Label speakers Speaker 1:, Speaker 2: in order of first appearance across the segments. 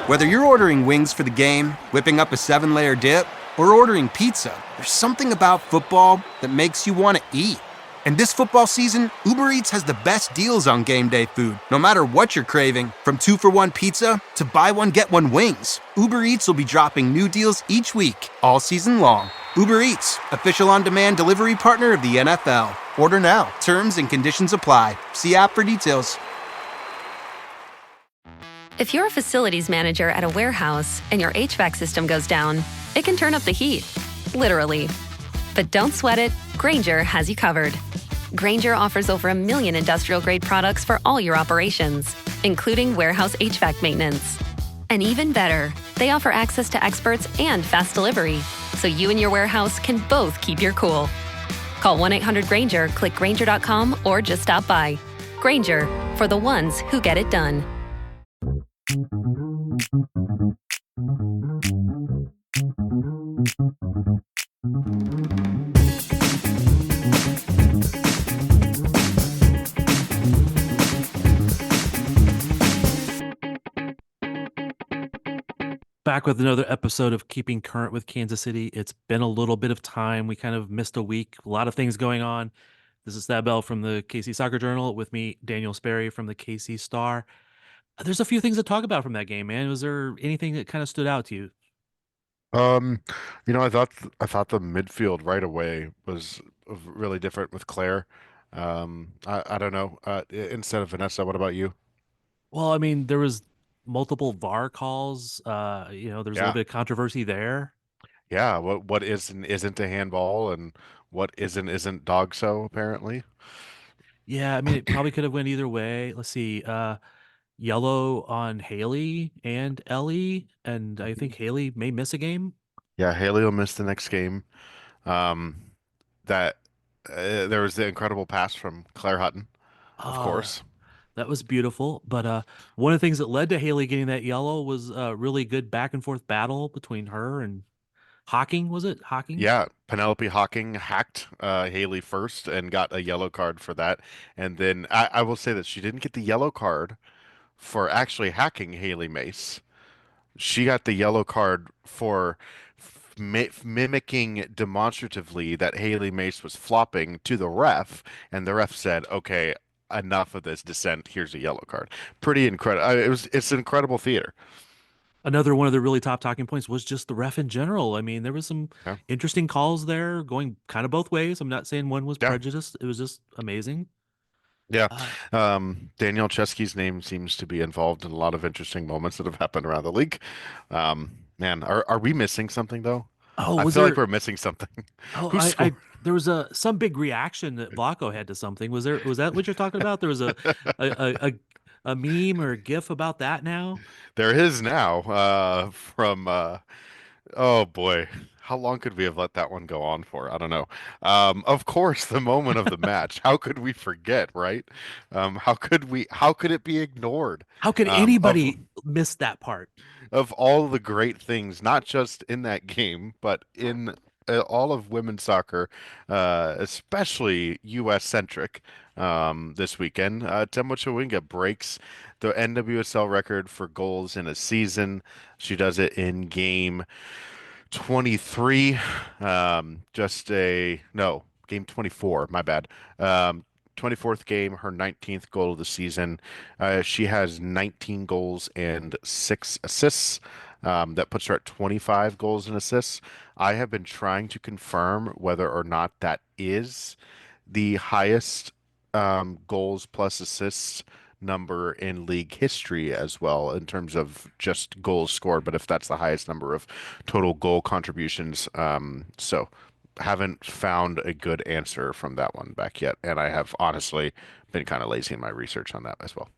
Speaker 1: Whether you're ordering wings for the game, whipping up a 7-layer dip, or ordering pizza, there's something about football that makes you want to eat. And this football season, Uber Eats has the best deals on game day food. No matter what you're craving, from 2-for-1 pizza to buy one get one wings, Uber Eats will be dropping new deals each week, all season long. Uber Eats, official on-demand delivery partner of the NFL. Order now. Terms and conditions apply. See app for details.
Speaker 2: If you're a facilities manager at a warehouse and your HVAC system goes down, it can turn up the heat, literally. But don't sweat it, Grainger has you covered. Grainger offers over 1 million industrial-grade products for all your operations, including warehouse HVAC maintenance. And even better, they offer access to experts and fast delivery, so you and your warehouse can both keep your cool. Call 1-800-GRAINGER, click Grainger.com, or just stop by. Grainger, for the ones who get it done.
Speaker 3: Back with another episode of Keeping Current with Kansas City. It's been a little bit of time. We kind of missed a week. A lot of things going on. This is Thad Bell from the KC Soccer Journal. With me, Daniel Sperry from the KC Star. There's a few things to talk about from that game, man. Was there anything that kind of stood out to you?
Speaker 4: Um, I thought the midfield right away was really different with Claire. I don't know. Instead of Vanessa, what about you?
Speaker 3: Well, I mean, there was multiple VAR calls. There's a little
Speaker 4: Yeah,
Speaker 3: bit of controversy there.
Speaker 4: yeah. What is and isn't a handball, and what isn't dog so apparently.
Speaker 3: Yeah, I mean, it probably could have went either way. Let's see. Yellow on Haley and Ellie, and I think Haley may miss a game.
Speaker 4: Yeah, Haley will miss the next game. Um, that there was the incredible pass from Claire Hutton, of
Speaker 3: Oh,
Speaker 4: course.
Speaker 3: that was beautiful. But one of the things that led to Haley getting that yellow was a really good back and forth battle between her and Hawking. Was it Hawking?
Speaker 4: Yeah, Penelope Hawking hacked Haley first and got a yellow card for that. And then I will say that she didn't get the yellow card for actually hacking Haley Mace. She got the yellow card for mimicking demonstratively that Haley Mace was flopping to the ref, and the ref said, "Okay, enough of this dissent. Here's a yellow card." Pretty incredible. It's incredible theater.
Speaker 3: Another one of the really top talking points was just the ref in general. I mean, there was some
Speaker 4: Yeah,
Speaker 3: interesting calls there going kind of both ways. I'm not saying one was
Speaker 4: yeah,
Speaker 3: prejudiced. It was just amazing.
Speaker 4: yeah.
Speaker 3: Uh,
Speaker 4: Daniel Chesky's name seems to be involved in a lot of interesting moments that have happened around the league. Man, are we missing something though?
Speaker 3: oh,
Speaker 4: I
Speaker 3: was
Speaker 4: feel like
Speaker 3: there?
Speaker 4: we're missing something.
Speaker 3: Oh,
Speaker 4: Who scored?
Speaker 3: there was some big reaction that Blanco had to something. Was that what you're talking about? There was a meme or a GIF about that now.
Speaker 4: There is now from oh boy. How long could we have let that one go on for? I don't know. Of course, the moment of the match. How could we forget, right? How could it be ignored?
Speaker 3: How could
Speaker 4: Of
Speaker 3: anybody miss that part?
Speaker 4: all the great things, not just in that game, but in all of women's soccer, especially U.S. centric, this weekend. Temwa Chawinga breaks the NWSL record for goals in a season. She does it in game 23. Just a no, game 24, my bad. 24th game, her 19th goal of the season. She has 19 goals and 6 assists. That puts her at 25 goals and assists. I have been trying to confirm whether or not that is the highest goals plus assists number in league history as well in terms of just goals scored, but if that's the highest number of total goal contributions. So haven't found a good answer from that one back yet, and I have honestly been kind of lazy in my research on that as well.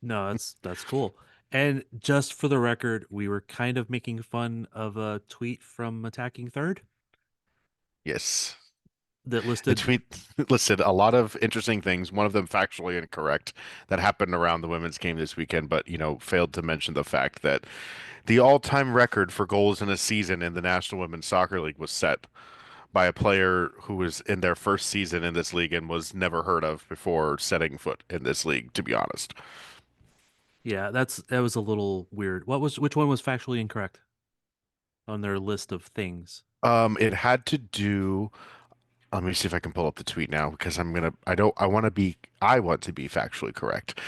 Speaker 3: No, that's cool. And just for the record, we were kind of making fun of a tweet from Attacking Third
Speaker 4: Yes.
Speaker 3: that
Speaker 4: The
Speaker 3: listed.
Speaker 4: tweet listed a lot of interesting things, one of them factually incorrect, that happened around the women's game this weekend, but failed to mention the fact that the all-time record for goals in a season in the National Women's Soccer League was set by a player who was in their first season in this league and was never heard of before setting foot in this league, to be honest.
Speaker 3: Yeah, that was a little weird. Which one was factually incorrect on their list of things?
Speaker 4: It had to do. Let me see if I can pull up the tweet now because I want to be factually correct.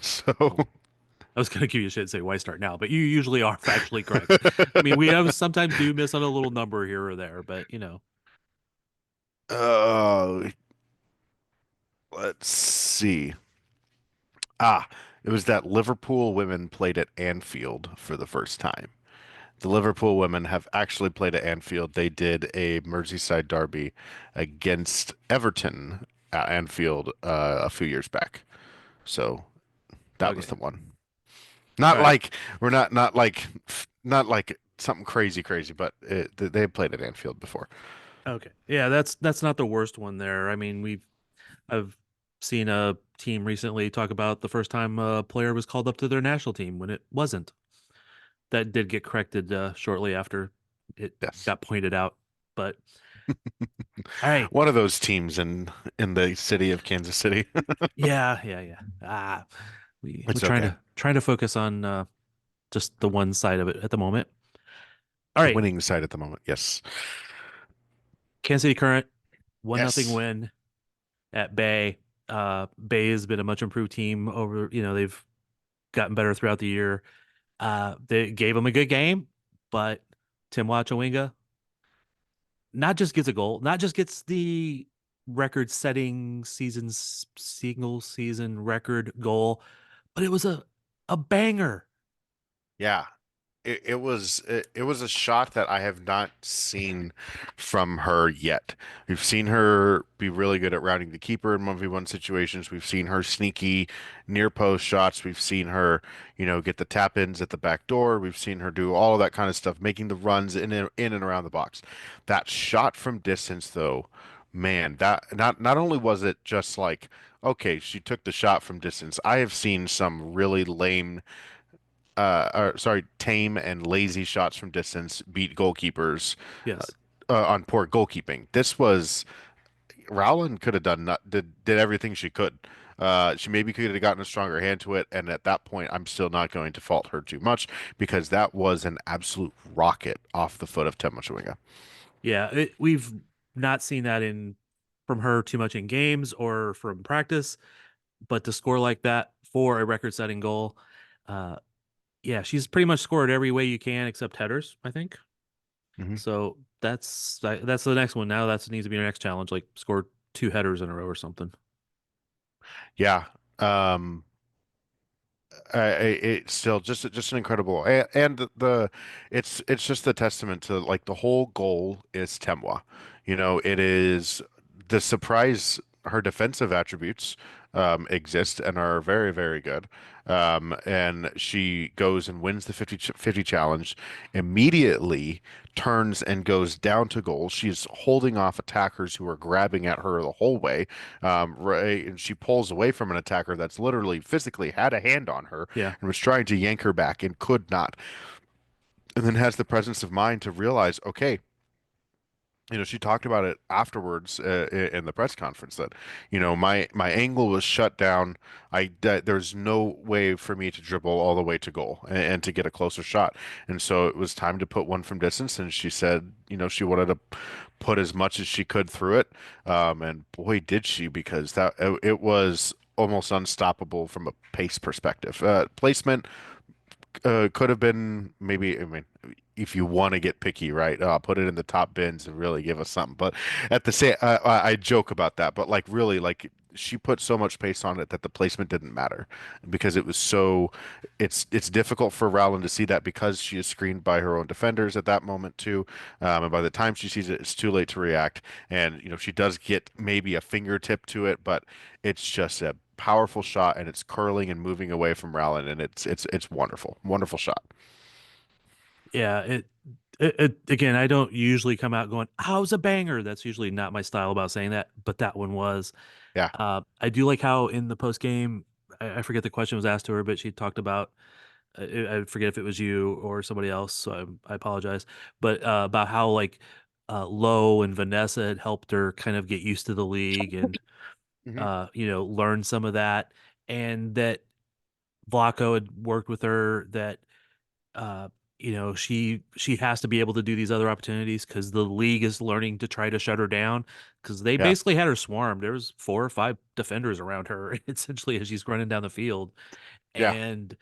Speaker 4: So
Speaker 3: Well, I was gonna give you a shit and say why start now, but you usually are factually correct. I mean, we have sometimes do miss on a little number here or there, but
Speaker 4: uh, let's see. Ah, it was that Liverpool women played at Anfield for the first time. The Liverpool women have actually played at Anfield. They did a Merseyside derby against Everton at Anfield a few years back. So that was
Speaker 3: Okay.
Speaker 4: the one.
Speaker 3: All
Speaker 4: Not
Speaker 3: right.
Speaker 4: like not like something crazy crazy, but they played at Anfield before.
Speaker 3: Okay. Yeah, that's not the worst one there. I mean, I've seen a team recently talk about the first time a player was called up to their national team when it wasn't. That did get corrected shortly after it
Speaker 4: Yes.
Speaker 3: got pointed out. But all right.
Speaker 4: One of those teams in the city of Kansas City.
Speaker 3: Yeah, yeah, yeah. We're
Speaker 4: It's okay.
Speaker 3: trying to focus on just the one side of it at the moment. All
Speaker 4: The
Speaker 3: right.
Speaker 4: winning side at the moment. Yes.
Speaker 3: Kansas City Current, 1-0
Speaker 4: Yes.
Speaker 3: win at Bay. Bay has been a much improved team over, they've gotten better throughout the year. They gave them a good game, but Temwa not just gets a goal, not just gets the record-setting single season record goal, but it was a banger.
Speaker 4: Yeah. It was a shot that I have not seen from her yet. We've seen her be really good at rounding the keeper in 1v1 situations. We've seen her sneaky near post shots. We've seen her, get the tap ins at the back door. We've seen her do all of that kind of stuff, making the runs in and around the box. That shot from distance, though, man, that not only was it just like, okay, she took the shot from distance. I have seen some really lame or sorry, tame and lazy shots from distance beat goalkeepers
Speaker 3: Yes.
Speaker 4: on poor goalkeeping. This was Rowland could have done did everything she could. She maybe could have gotten a stronger hand to it, and at that point, I'm still not going to fault her too much because that was an absolute rocket off the foot of Temwa.
Speaker 3: Yeah, we've not seen that in from her too much in games or from practice, but to score like that for a record-setting goal, uh, yeah, she's pretty much scored every way you can except headers, I think.
Speaker 4: Hmm.
Speaker 3: So that's the next one. Now that needs to be your next challenge, like score two headers in a row or something.
Speaker 4: Yeah. Um, it's still just an incredible and it's just a testament to like the whole goal is Temwa. It is the surprise her defensive attributes exist and are very, very good. And she goes and wins the 50 challenge, immediately turns and goes down to goal. She's holding off attackers who are grabbing at her the whole way. Right, and she pulls away from an attacker that's literally physically had a hand on her
Speaker 3: Yeah.
Speaker 4: and was trying to yank her back and could not. And then has the presence of mind to realize, okay, she talked about it afterwards in the press conference that, my angle was shut down. There's no way for me to dribble all the way to goal and to get a closer shot. And so it was time to put one from distance. And she said, she wanted to put as much as she could through it. And boy, did she, because it was almost unstoppable from a pace perspective. Placement could have been maybe, I mean, if you want to get picky, right? Put it in the top bins and really give us something. But at the same, I joke about that, but like really, like she put so much pace on it that the placement didn't matter because it was so. It's difficult for Rowland to see that because she is screened by her own defenders at that moment too, and by the time she sees it, it's too late to react. And she does get maybe a fingertip to it, but it's just a powerful shot and it's curling and moving away from Rowland and it's wonderful. Wonderful shot.
Speaker 3: Yeah, it again, I don't usually come out going, "How's a banger?" That's usually not my style about saying that, but that one was.
Speaker 4: Yeah.
Speaker 3: I do like how in the post game, I forget the question was asked to her, but she talked about I forget if it was you or somebody else, so I apologize, but about how like Lowe and Vanessa had helped her kind of get used to the league and
Speaker 4: Hmm.
Speaker 3: learn some of that, and that Vlaco had worked with her that uh, she has to be able to do these other opportunities because the league is learning to try to shut her down because they
Speaker 4: Yeah.
Speaker 3: basically had her swarmed. There was 4 or 5 defenders around her essentially as she's running down the field,
Speaker 4: Yeah.
Speaker 3: and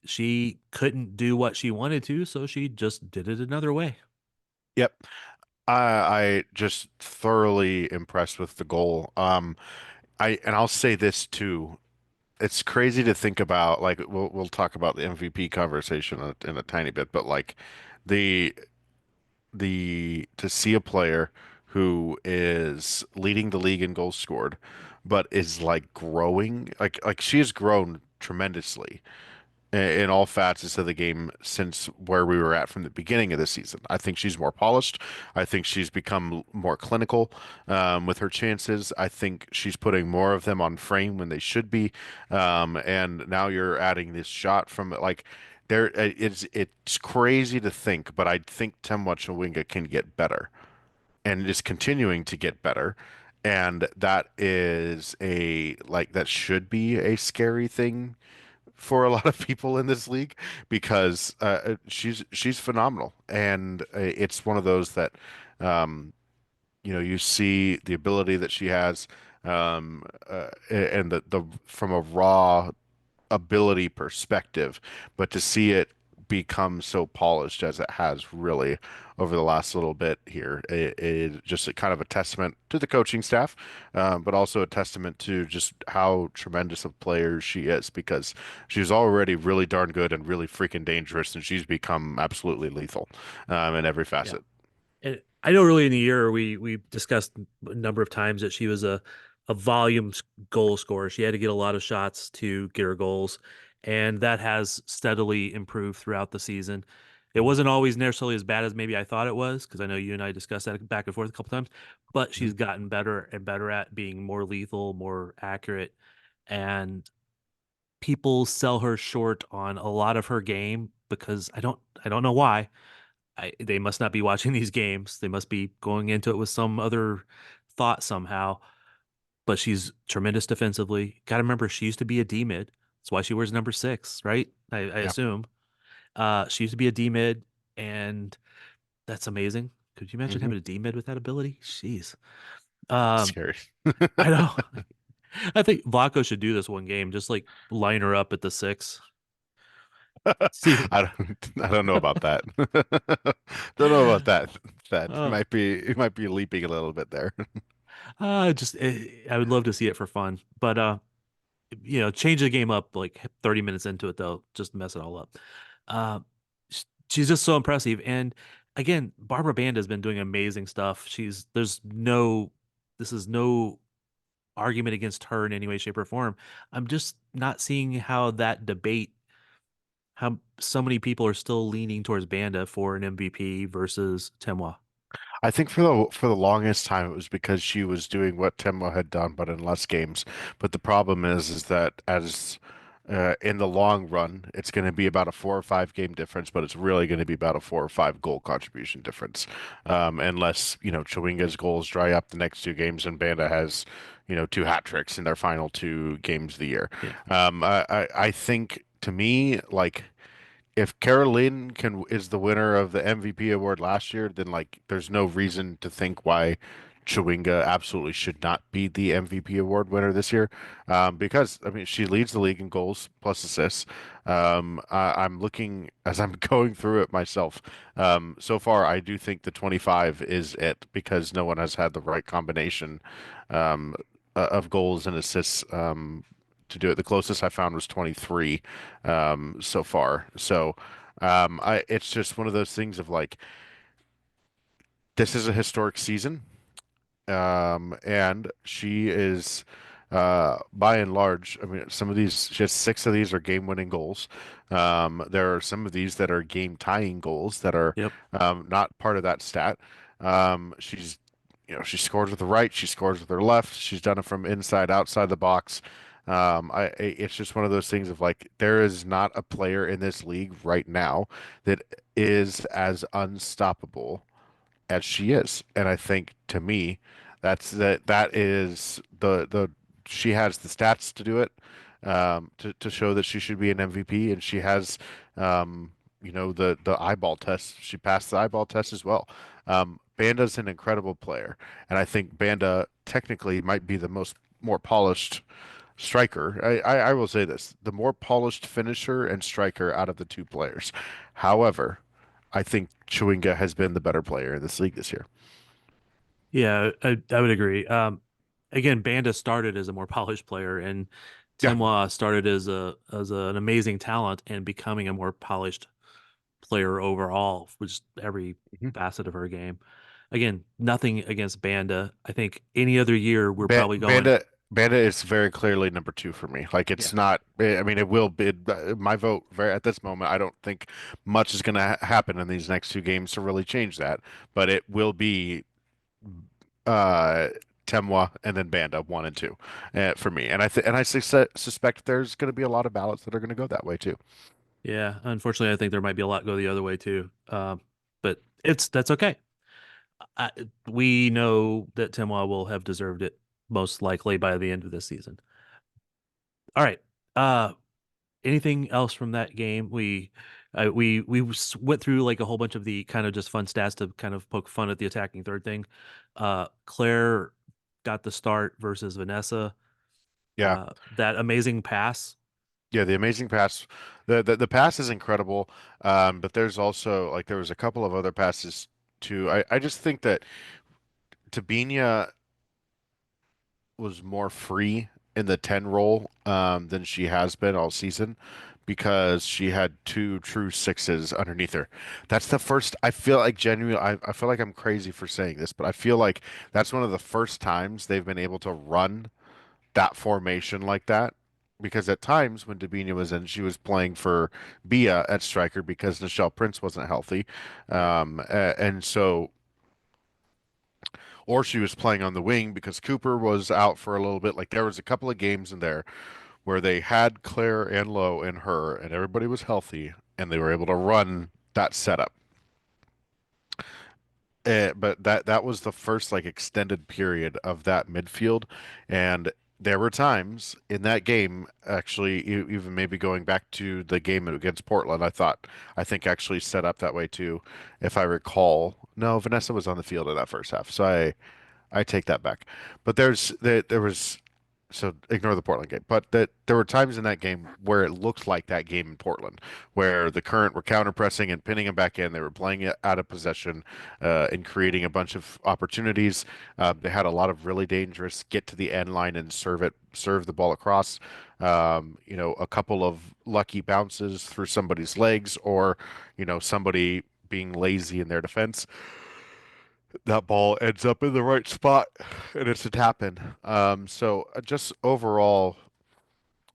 Speaker 3: she couldn't do what she wanted to, so she just did it another way.
Speaker 4: Yep. I just thoroughly impressed with the goal. I'll say this too. It's crazy to think about, like we'll talk about the MVP conversation in a tiny bit, but like the to see a player who is leading the league in goals scored, but is like growing, like she has grown tremendously in all facets of the game since where we were at from the beginning of the season. I think she's more polished. I think she's become more clinical with her chances. I think she's putting more of them on frame when they should be. And now you're adding this shot from like there. It's crazy to think, but I think Temwa Chawinga can get better and is continuing to get better. And that is a like that should be a scary thing for a lot of people in this league because she's phenomenal, and it's one of those that um, you see the ability that she has, and the from a raw ability perspective, but to see it become so polished as it has really over the last little bit here, it just a kind of a testament to the coaching staff, but also a testament to just how tremendous of player she is because she's already really darn good and really freaking dangerous, and she's become absolutely lethal in every
Speaker 3: Yeah.
Speaker 4: facet.
Speaker 3: And I know early in the year we discussed a number of times that she was a volume goal scorer. She had to get a lot of shots to get her goals, and that has steadily improved throughout the season. It
Speaker 4: Mhm.
Speaker 3: wasn't always necessarily as bad as maybe I thought it was because I know you and I discussed that back and forth a couple times, but
Speaker 4: Mhm.
Speaker 3: she's gotten better and better at being more lethal, more accurate, and people sell her short on a lot of her game because I don't know why. They must not be watching these games. They must be going into it with some other thought somehow. But she's tremendous defensively. Got to remember, she used to be a D mid. That's why she wears number 6, right? I
Speaker 4: Yeah,
Speaker 3: assume. She used to be a D mid, and that's amazing. Could you imagine
Speaker 4: hmm
Speaker 3: having a D mid with that ability? Jeez. Um,
Speaker 4: scary.
Speaker 3: I know. I think Vlaco should do this one game, just like line her up at the 6. See,
Speaker 4: I don't know about that. Don't know about that. That
Speaker 3: oh,
Speaker 4: you might be leaping a little bit there.
Speaker 3: I would love to see it for fun, but change the game up like 30 minutes into it though, just mess it all up. Uh, she's just so impressive. And again, Barbara Band has been doing amazing stuff. This is no argument against her in any way, shape, or form. I'm just not seeing how so many people are still leaning towards Banda for an MVP versus Temwa.
Speaker 4: I think for the longest time it was because she was doing what Temwa had done, but in less games. But the problem is that as in the long run, it's going to be about a 4 or 5 game difference, but it's really going to be about a 4 or 5 goal contribution difference, unless Chawinga's goals dry up the next 2 games and Banda has 2 hat tricks in their final 2 games of the year.
Speaker 3: Yeah.
Speaker 4: I think to me like if Caroline can is the winner of the MVP award last year, then like there's no reason to think why Chawinga absolutely should not be the MVP award winner this year. Because I mean she leads the league in goals plus assists. I'm looking as I'm going through it myself. So far I do think the 25 is it because no one has had the right combination um, of goals and assists to do it. The closest I found was 23 so far. So it's just one of those things of like this is a historic season, and she is by and large. I mean, some of these, just 6 of these are game-winning goals. There are some of these that are game-tying goals that are
Speaker 3: Yep.
Speaker 4: not part of that stat. She's she scores with the right, she scores with her left. She's done it from inside, outside the box. It's just one of those things of like there is not a player in this league right now that is as unstoppable as she is. And I think to me, that is the she has the stats to do it. to show that she should be an MVP, and she has, the eyeball test. She passed the eyeball test as well. Banda's an incredible player, and I think Banda technically might be the more polished striker. I will say this: the more polished finisher and striker out of the two players. However, I think Chewinga has been the better player in this league this year.
Speaker 3: Yeah, I would agree. Again, Banda started as a more polished player, and
Speaker 4: Yeah.
Speaker 3: Temwa started as an amazing talent and becoming a more polished player overall, with just every
Speaker 4: Mhm.
Speaker 3: facet of her game. Again, nothing against Banda. I think any other year we're
Speaker 4: Ba
Speaker 3: probably going,
Speaker 4: Banda is very clearly number two for me. Like
Speaker 3: yeah,
Speaker 4: it's not. I mean, it will be my vote. Very at this moment, I don't think much is going to happen in these next two games to really change that. But it will be uh Temwa and then Banda one and two for me. And I suspect there's going to be a lot of ballots that are going to go that way too.
Speaker 3: yeah. Unfortunately, I think there might be a lot go the other way too. But that's okay. I, we know that Temwa will have deserved it most likely by the end of this season. All right. Uh, Anything else from that game? We went through like a whole bunch of the kind of just fun stats to kind of poke fun at the attacking third thing. Claire got the start versus Vanessa.
Speaker 4: Yeah.
Speaker 3: That amazing pass.
Speaker 4: Yeah, the amazing pass, the pass is incredible. But there's also like there was a couple of other passes too. I just think that Tabinia was more free in the 10 role than she has been all season because she had two true sixes underneath her. That's the first, I feel like genuinely, I feel like I'm crazy for saying this, but I feel like that's one of the first times they've been able to run that formation like that. Because at times when Dabinia was in, she was playing for Bia at striker because Nichelle Prince wasn't healthy.
Speaker 3: Right.
Speaker 4: And so or she was playing on the wing because Cooper was out for a little bit. Like there was a couple of games in there where they had Claire and Lowe and her, and everybody was healthy, and they were able to run that setup. But that was the first like extended period of that midfield, and there were times in that game, actually, even maybe going back to the game against Portland, I think actually set up that way too, if I recall. No, Vanessa was on the field in that first half, so I take that back. But there was so ignore the Portland game. But that there were times in that game where it looked like that game in Portland, where the Current were counter pressing and pinning them back in. They were playing it out of possession and creating a bunch of opportunities. They had a lot of really dangerous get to the end line and serve the ball across. A couple of lucky bounces through somebody's legs, or somebody being lazy in their defense, that ball ends up in the right spot and it's a tap in. So just overall,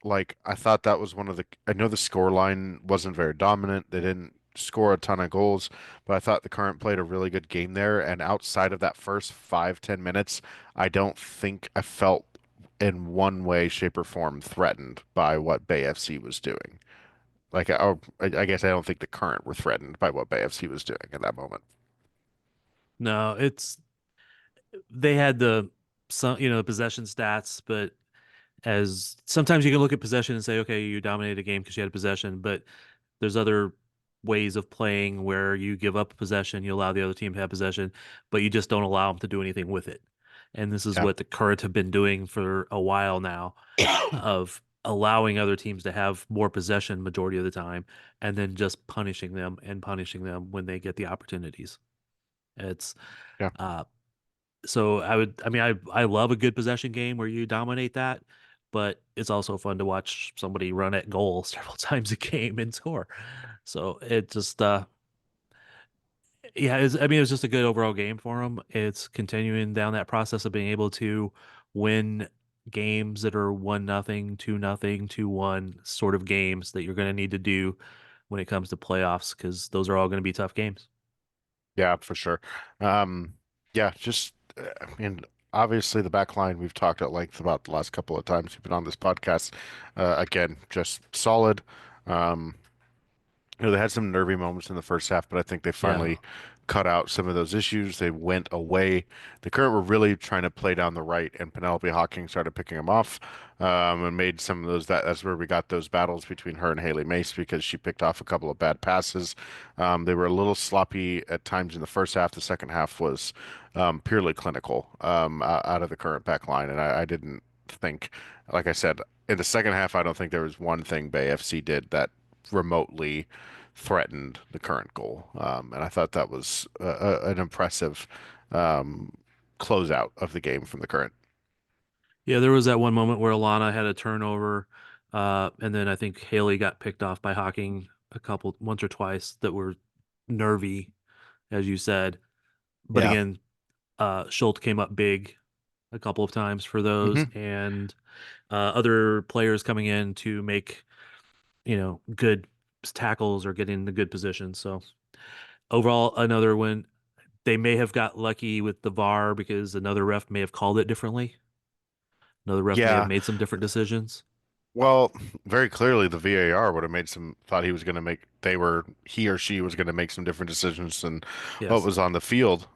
Speaker 4: like I thought that was one of the I know the score line wasn't very dominant. They didn't score a ton of goals, but I thought the Current played a really good game there. And outside of that first 5-10 minutes, I don't think I felt in one way, shape, or form threatened by what Bay FC was doing. Like I guess I don't think the Current were threatened by what Bay FC was doing at that moment.
Speaker 3: No, they had the possession stats, but as sometimes you can look at possession and say, okay, you dominated a game because you had possession, but there's other ways of playing where you give up possession, you allow the other team to have possession, but you just don't allow them to do anything with it. And this is
Speaker 4: Yeah.
Speaker 3: what the Current have been doing for a while now, of allowing other teams to have more possession majority of the time, and then just punishing them when they get the opportunities. It's
Speaker 4: Yeah.
Speaker 3: uh, so I love a good possession game where you dominate that, but it's also fun to watch somebody run at goal several times a game and score. So it just yeah, it was just a good overall game for them. It's continuing down that process of being able to win games that are 1-0, 2-0, 2-1 sort of games that you're going to need to do when it comes to playoffs, because those are all going to be tough games.
Speaker 4: Yeah, for sure. Um, yeah, just I mean, obviously the back line we've talked at length about the last couple of times we've been on this podcast. Again, just solid. Um, they had some nervy moments in the first half, but I think they
Speaker 3: Yeah.
Speaker 4: finally cut out some of those issues. They went away. The Current were really trying to play down the right, and Penelope Hawking started picking them off, and made some of those. That's where we got those battles between her and Haley Mace because she picked off a couple of bad passes. They were a little sloppy at times in the first half. The second half was purely clinical out of the Current back line, and I didn't think, like I said, in the second half, I don't think there was one thing Bay FC did that remotely threatened the Current goal. And I thought that was an impressive um, closeout of the game from the Current.
Speaker 3: Yeah, there was that one moment where Alana had a turnover, and then I think Haley got picked off by Hawking once or twice that were nervy, as you said. But
Speaker 4: Yeah.
Speaker 3: again, Schultz came up big a couple of times for those,
Speaker 4: hmm
Speaker 3: and other players coming in to make, good tackles or get in the good positions. So overall, another win. They may have got lucky with the VAR because another ref may have called it differently. Another ref may have
Speaker 4: Yeah.
Speaker 3: made some different decisions.
Speaker 4: Well, very clearly the VAR would have made some thought he was going to make he or she was going to make some different decisions than what
Speaker 3: Yes.
Speaker 4: was on the field.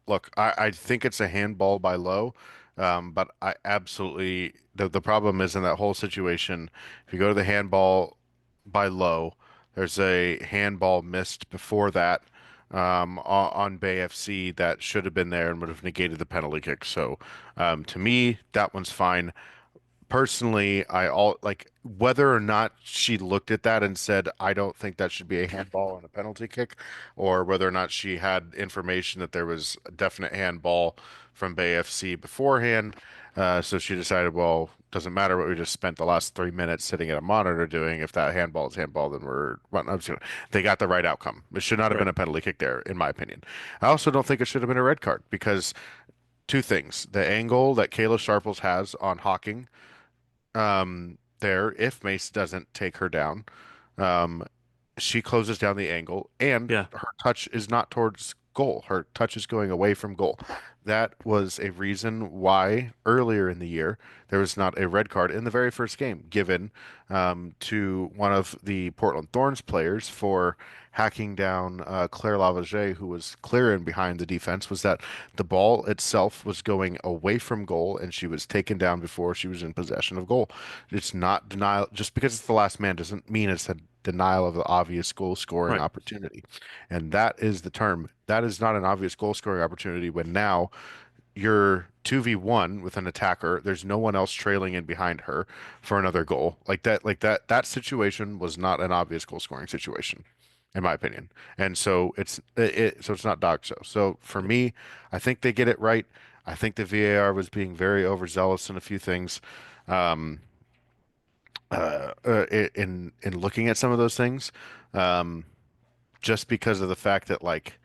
Speaker 4: Look, I think it's a handball by Low, but I absolutely the problem is in that whole situation. If you go to the handball by Low, there's a handball missed before that on Bay FC that should have been there and would have negated the penalty kick. So to me, that one's fine. Personally, I all like whether or not she looked at that and said, I don't think that should be a handball and a penalty kick, or whether or not she had information that there was a definite handball from Bay FC beforehand. So she decided, well, doesn't matter what we just spent the last 3 minutes sitting at a monitor doing. If that handball is handball, then they got the right outcome. It should not have been
Speaker 3: Right.
Speaker 4: a penalty kick there, in my opinion. I also don't think it should have been a red card because two things: the angle that Kayla Sharples has on Hawking there if Mace doesn't take her down. Um, she closes down the angle, and
Speaker 3: Yeah.
Speaker 4: her touch is not towards goal. Her touch is going away from goal. That was a reason why earlier in the year there was not a red card in the very first game given to one of the Portland Thorns players for hacking down Claire Lavage, who was clear in behind the defense, was that the ball itself was going away from goal and she was taken down before she was in possession of goal. It's not denial. Just because it's the last man doesn't mean it's a denial of the obvious goal scoring
Speaker 3: Right.
Speaker 4: opportunity. And that is the term. That is not an obvious goal scoring opportunity when now you're 2v1 with an attacker. There's no one else trailing in behind her for another goal. That situation was not an obvious goal scoring situation, in my opinion. And so it's not dog show. So for
Speaker 3: Yeah.
Speaker 4: me, I think they get it right. I think the VAR was being very overzealous in a few things. Um, in looking at some of those things, um, just because of the fact that like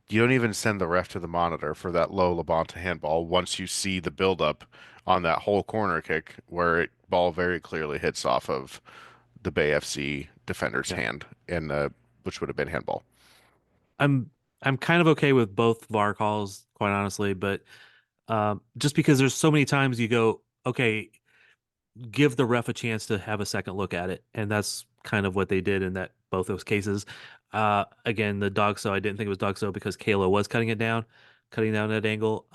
Speaker 4: you don't even send the ref to the monitor for that low Labonte handball once you see the buildup on that whole corner kick where it ball very clearly hits off of the Bay FC defender's
Speaker 3: Yeah.
Speaker 4: hand and which would have been handball.
Speaker 3: I'm I'm kind of okay with both VAR calls, quite honestly, but just because there's so many times you go, okay, give the ref a chance to have a second look at it, and that's kind of what they did in that both those cases. Again, the dog so I didn't think it was dog so because Kayla was cutting down that angle.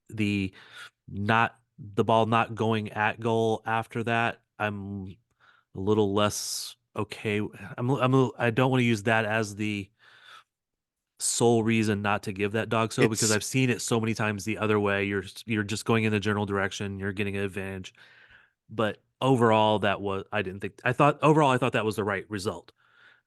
Speaker 3: The not the ball not going at goal after that, I'm a little less okay. I don't want to use that as the sole reason not to give that dog so because
Speaker 4: It's
Speaker 3: I've seen it so many times the other way. You're just going in the general direction. You're getting an advantage. But overall, I didn't think I thought that was the right result.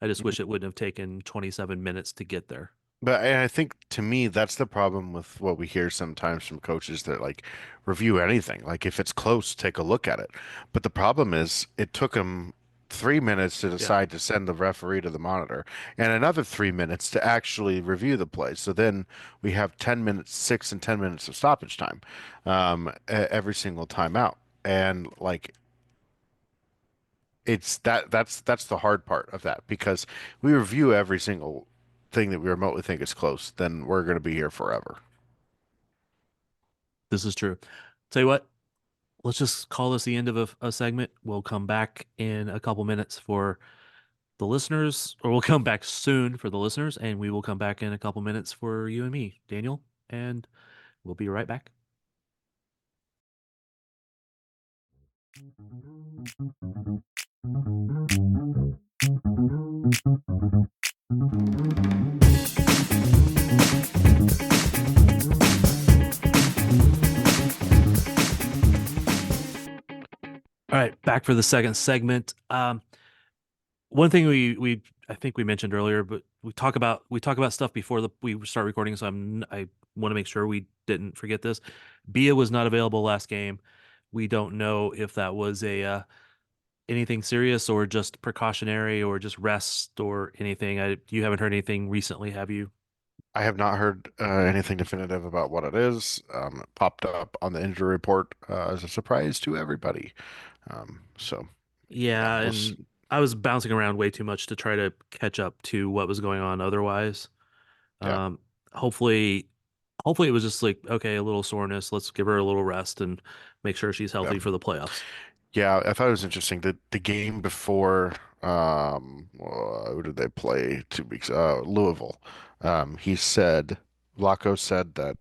Speaker 3: I just wish it wouldn't have taken 27 minutes to get there.
Speaker 4: But I think to me, that's the problem with what we hear sometimes from coaches that like review anything. Like if it's close, take a look at it. But the problem is it took them 3 minutes to
Speaker 3: Yeah.
Speaker 4: decide to send the referee to the monitor and another 3 minutes to actually review the play. So then we have 10 minutes, 6 and 10 minutes of stoppage time every single time out. And like that's the hard part of that because we review every single thing that we remotely think is close, then we're going to be here forever.
Speaker 3: This is true. Tell you what, let's just call this the end of a segment. We'll come back in a couple minutes for the listeners, or we'll come back soon for the listeners, and we will come back in a couple minutes for you and me, Daniel, and we'll be right back. All right, back for the second segment. One thing we I think we mentioned earlier, but we talk about stuff before we start recording, so I want to make sure we didn't forget this. Bia was not available last game. We don't know if that was a anything serious or just precautionary or just rest or anything. You haven't heard anything recently, have you?
Speaker 4: I have not heard anything definitive about what it is. It popped up on the injury report as a surprise to everybody. So yeah,
Speaker 3: Yeah, and I was bouncing around way too much to try to catch up to what was going on otherwise.
Speaker 4: yeah.
Speaker 3: Um, hopefully, hopefully it was just like, okay, a little soreness. Let's give her a little rest and make sure she's
Speaker 4: Yeah.
Speaker 3: healthy for the playoffs.
Speaker 4: Yeah, I thought it was interesting. The game before, who did they play 2 weeks? Louisville. He said, Vlaco said that,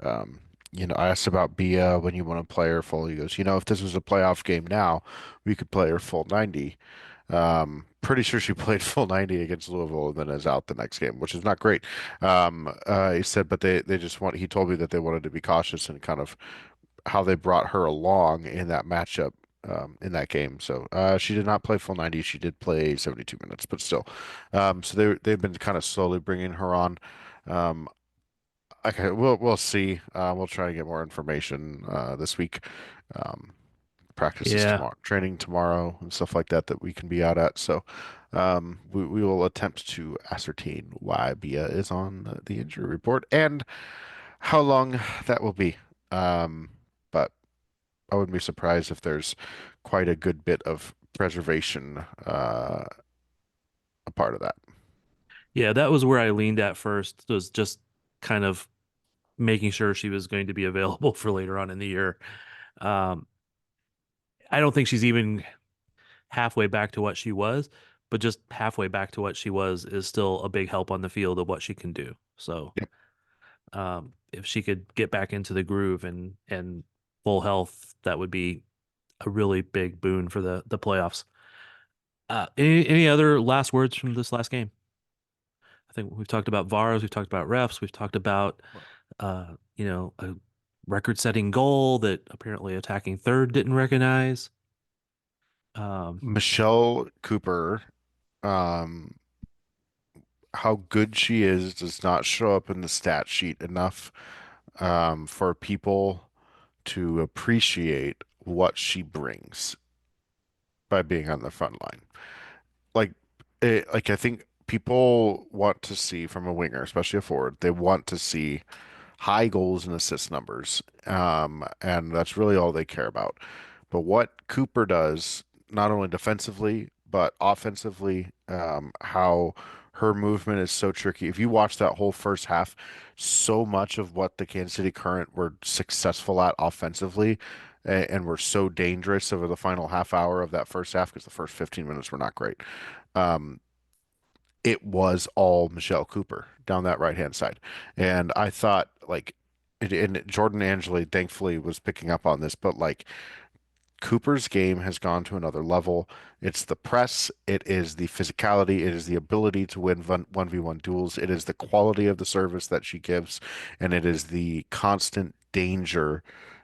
Speaker 4: um, I asked about Bia when you want to play her full. He goes, if this was a playoff game now, we could play her full 90. Pretty sure she played full 90 against Louisville and then is out the next game, which is not great. He said, but they just he told me that they wanted to be cautious and kind of how they brought her along in that matchup in that game. So she did not play full 90. She did play 72 minutes, but still. So they've been kind of slowly bringing her on. Um, okay, we'll see. We'll try and get more information this week. Um, Practices
Speaker 3: Yeah.
Speaker 4: tomorrow, training tomorrow, and stuff like that that we can be out at. So we will attempt to ascertain why Bia is on the injury report and how long that will be. But I wouldn't be surprised if there's quite a good bit of preservation a part of that.
Speaker 3: Yeah, that was where I leaned at first, was just kind of making sure she was going to be available for later on in the year. Um, I don't think she's even halfway back to what she was, but just halfway back to what she was is still a big help on the field of what she can do. So,
Speaker 4: Yep.
Speaker 3: if she could get back into the groove and full health, that would be a really big boon for the playoffs. Any other last words from this last game? I think we've talked about VARs, we've talked about refs, we've talked about a record-setting goal that apparently attacking third didn't recognize. Um,
Speaker 4: Michelle Cooper, um, how good she is does not show up in the stat sheet enough for people to appreciate what she brings by being on the front line. Like, like I think people want to see from a winger, especially a forward, they want to see high goals and assist numbers. And that's really all they care about. But what Cooper does, not only defensively, but offensively, how her movement is so tricky. If you watch that whole first half, so much of what the Kansas City Current were successful at offensively and were so dangerous over the final half hour of that first half, because the first 15 minutes were not great. Um, it was all Michelle Cooper down that right hand side. And I thought like and Jordan Angeli thankfully was picking up on this, but like Cooper's game has gone to another level. It's the press, it is the physicality, it is the ability to win 1v1 duels, it is the quality of the service that she gives, and it is the constant danger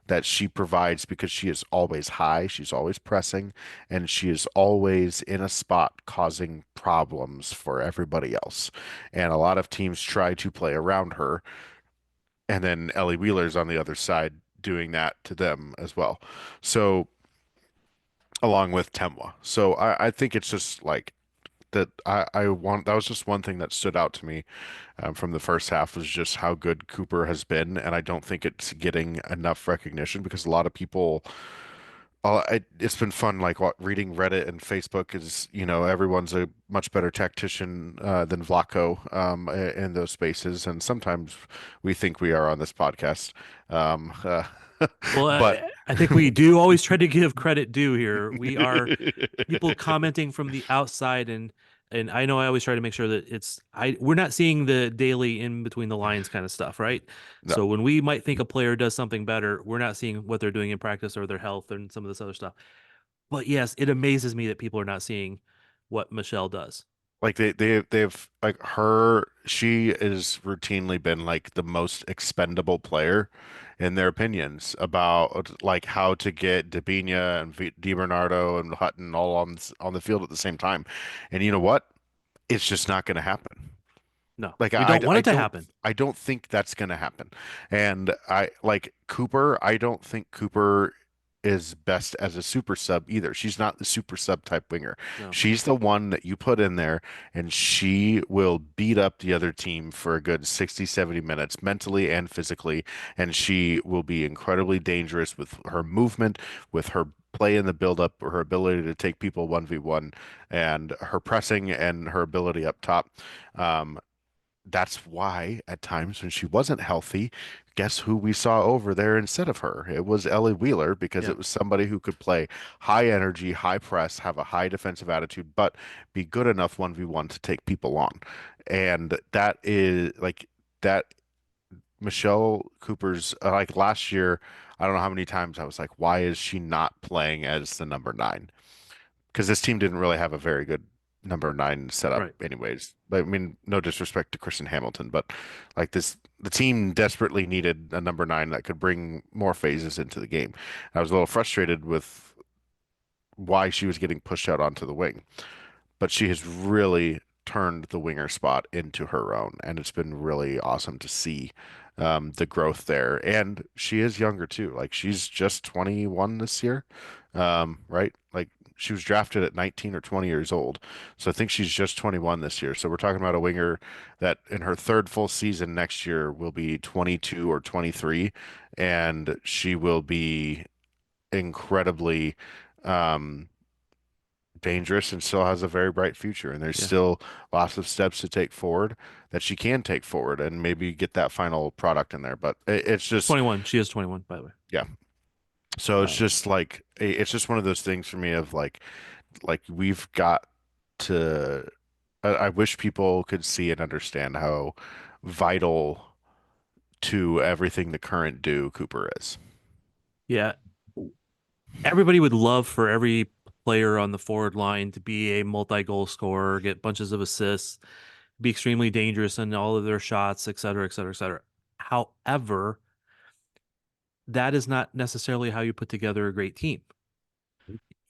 Speaker 4: that she provides because she is always high, she's always pressing, and she is always in a spot causing problems for everybody else. And a lot of teams try to play around her, and then Ellie Wheeler's on the other side doing that to them as well. So along with Temwa. So I think it's just like that I want that was just one thing that stood out to me from the first half was just how good Cooper has been, and I don't think it's getting enough recognition because a lot of people it's been fun like reading Reddit and Facebook is everyone's a much better tactician than Vlaco in those spaces, and sometimes we think we are on this podcast. Um, uh,
Speaker 3: well,
Speaker 4: but
Speaker 3: I think we do always try to give credit due here. We are people commenting from the outside and And I know I always try to make sure that we're not seeing the daily in between the lines kind of stuff, right?
Speaker 4: No,
Speaker 3: So when we might think a player does something better, we're not seeing what they're doing in practice or their health and some of this other stuff. But yes, it amazes me that people are not seeing what Michelle does.
Speaker 4: like they've like her. She has routinely been like the most expendable player in their opinions about like how to get Debinha and DiBernardo and Hutton all on the field at the same time. And you know what? It's just not going to happen.
Speaker 3: No,
Speaker 4: Like
Speaker 3: we don't want
Speaker 4: I
Speaker 3: it to
Speaker 4: don't
Speaker 3: happen.
Speaker 4: I don't think that's gonna happen. And I like Cooper, I don't think Cooper is best as a super sub either. She's not the super sub type winger.
Speaker 3: No.
Speaker 4: She's the one that you put in there and she will beat up the other team for a good 60, 70 minutes mentally and physically. And she will be incredibly dangerous with her movement, with her play in the build up, her ability to take people 1v1 and her pressing and her ability up top. Um, that's why at times when she wasn't healthy, guess who we saw over there instead of her? It was Ellie Wheeler because
Speaker 3: Yeah.
Speaker 4: it was somebody who could play high energy, high press, have a high defensive attitude, but be good enough 1v1 to take people on. And that is like that Michelle Cooper's like last year, I don't know how many times I was like, why is she not playing as the number nine? Because this team didn't really have a very good number nine setup,
Speaker 3: Right.
Speaker 4: anyways. But I mean, no disrespect to Kristen Hamilton, but like this, the team desperately needed a number nine that could bring more phases into the game. I was a little frustrated with why she was getting pushed out onto the wing, but she has really turned the winger spot into her own, and it's been really awesome to see the growth there. And she is younger too. Like she's just 21 this year, right? Like she was drafted at 19 or 20 years old, so I think she's just 21 this year. So we're talking about a winger that in her third full season next year will be 22 or 23, and she will be incredibly um, dangerous and still has a very bright future. And there's
Speaker 3: Yeah.
Speaker 4: still lots of steps to take forward that she can take forward and maybe get that final product in there. But it's just,
Speaker 3: 21. She is 21, by the way.
Speaker 4: yeah. So it's
Speaker 3: Uh,
Speaker 4: just like, it's just one of those things for me of like we've got to, I wish people could see and understand how vital to everything the current do Cooper is.
Speaker 3: yeah. Everybody would love for every player on the forward line to be a multi-goal scorer, get bunches of assists, be extremely dangerous in all of their shots, et cetera, et cetera, et cetera. However, that is not necessarily how you put together a great team.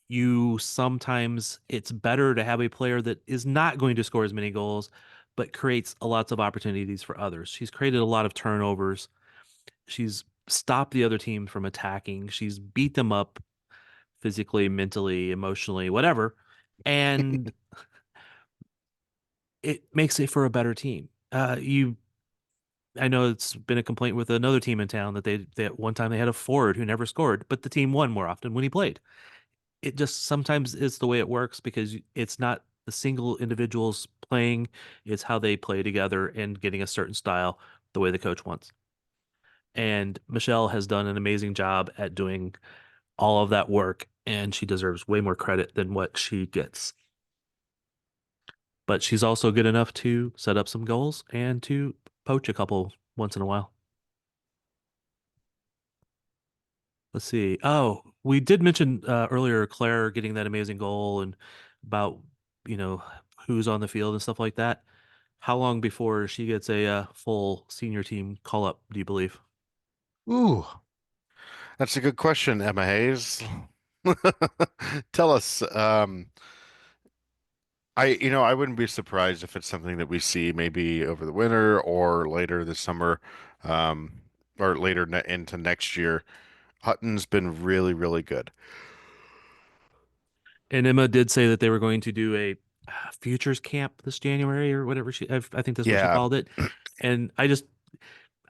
Speaker 3: You sometimes it's better to have a player that is not going to score as many goals, but creates a lots of opportunities for others. She's created a lot of turnovers. She's stopped the other team from attacking. She's beat them up physically, mentally, emotionally, whatever. And it makes it for a better team. I know it's been a complaint with another team in town that they at one time they had a forward who never scored, but the team won more often when he played. It just sometimes is the way it works because it's not the single individuals playing, it's how they play together and getting a certain style the way the coach wants. And Michelle has done an amazing job at doing all of that work, and she deserves way more credit than what she gets. But she's also good enough to set up some goals and to poach a couple once in a while. Let's see. Oh, we did mention earlier Claire getting that amazing goal and about, you know, who's on the field and stuff like that. How long before she gets a full senior team call up, do you believe?
Speaker 4: Ooh, that's a good question, Emma Hayes. Tell us, I wouldn't be surprised if it's something that we see maybe over the winter or later this summer, um, or later ne into next year. Hutton's been really, really good.
Speaker 3: And Emma did say that they were going to do a futures camp this January or whatever I think that's what she
Speaker 4: Yeah,
Speaker 3: called it. And I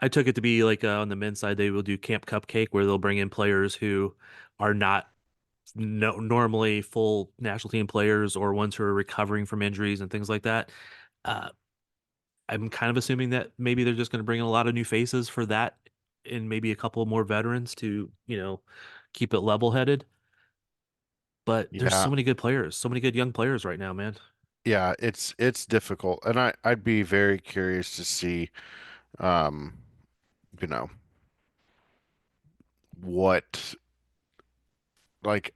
Speaker 3: took it to be like on the men's side, they will do Camp Cupcake where they'll bring in players who are not no, normally full national team players or ones who are recovering from injuries and things like that. Uh, I'm kind of assuming that maybe they're just going to bring in a lot of new faces for that and maybe a couple more veterans to, keep it level headed. But there's
Speaker 4: yeah.
Speaker 3: so many good players, so many good young players right now, man.
Speaker 4: Yeah, it's difficult, and I'd be very curious to see, um, you know, what like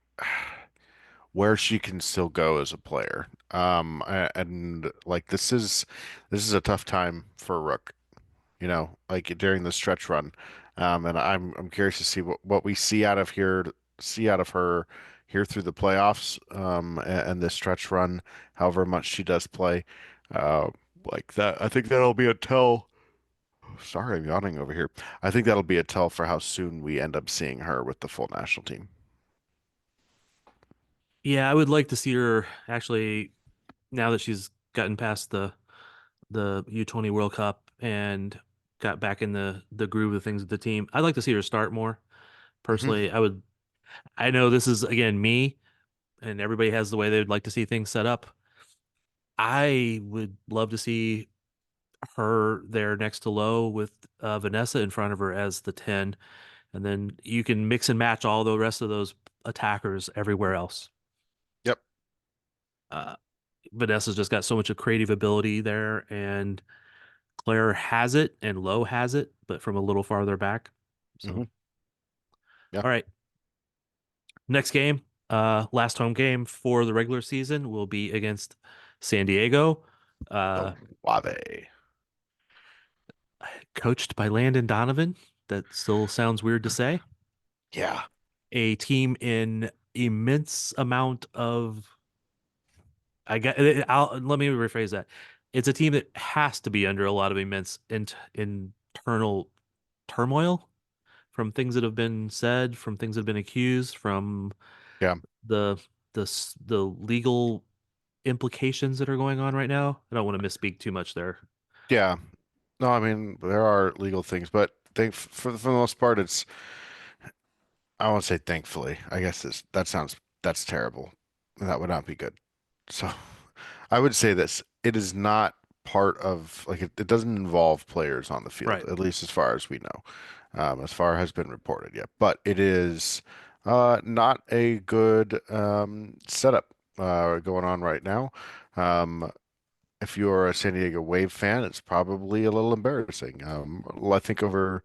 Speaker 4: where she can still go as a player. And like this is a tough time for Rook, like during the stretch run. And I'm curious to see what we see out of her here through the playoffs, and this stretch run, however much she does play. Uh, like that, I think that'll be a tell. Sorry, I'm yawning over here. I think that'll be a tell for how soon we end up seeing her with the full national team.
Speaker 3: Yeah, I would like to see her actually now that she's gotten past the U20 World Cup and got back in the groove of things with the team. I'd like to see her start more.
Speaker 4: Hmm.
Speaker 3: Personally, I know this is again me and everybody has the way they would like to see things set up. I would love to see her there next to Lowe with Vanessa in front of her as the 10, and then you can mix and match all the rest of those attackers everywhere else.
Speaker 4: Yep.
Speaker 3: Uh, Vanessa's just got so much of creative ability there, and Claire has it, and Lowe has it, but from a little farther back. So,
Speaker 4: Hmm. Yeah.
Speaker 3: all right, next game, last home game for the regular season will be against San Diego.
Speaker 4: The
Speaker 3: Uh,
Speaker 4: Wave.
Speaker 3: Coached by Landon Donovan. That still sounds weird to say.
Speaker 4: Yeah.
Speaker 3: A team in immense amount of let me rephrase that. It's a team that has to be under a lot of immense internal turmoil from things that have been said, from things that have been accused, from
Speaker 4: Yeah.
Speaker 3: the the legal implications that are going on right now. I don't want to misspeak too much there.
Speaker 4: Yeah. No, I mean there are legal things, but for the most part, I won't say thankfully. I guess that's terrible. That would not be good. So I would say this. It is not part of like it doesn't involve players on the field,
Speaker 3: Right.
Speaker 4: at least as far as we know, as far as has been reported yet. But it is not a good setup going on right now. Um, if you're a San Diego Wave fan, it's probably a little embarrassing. I think over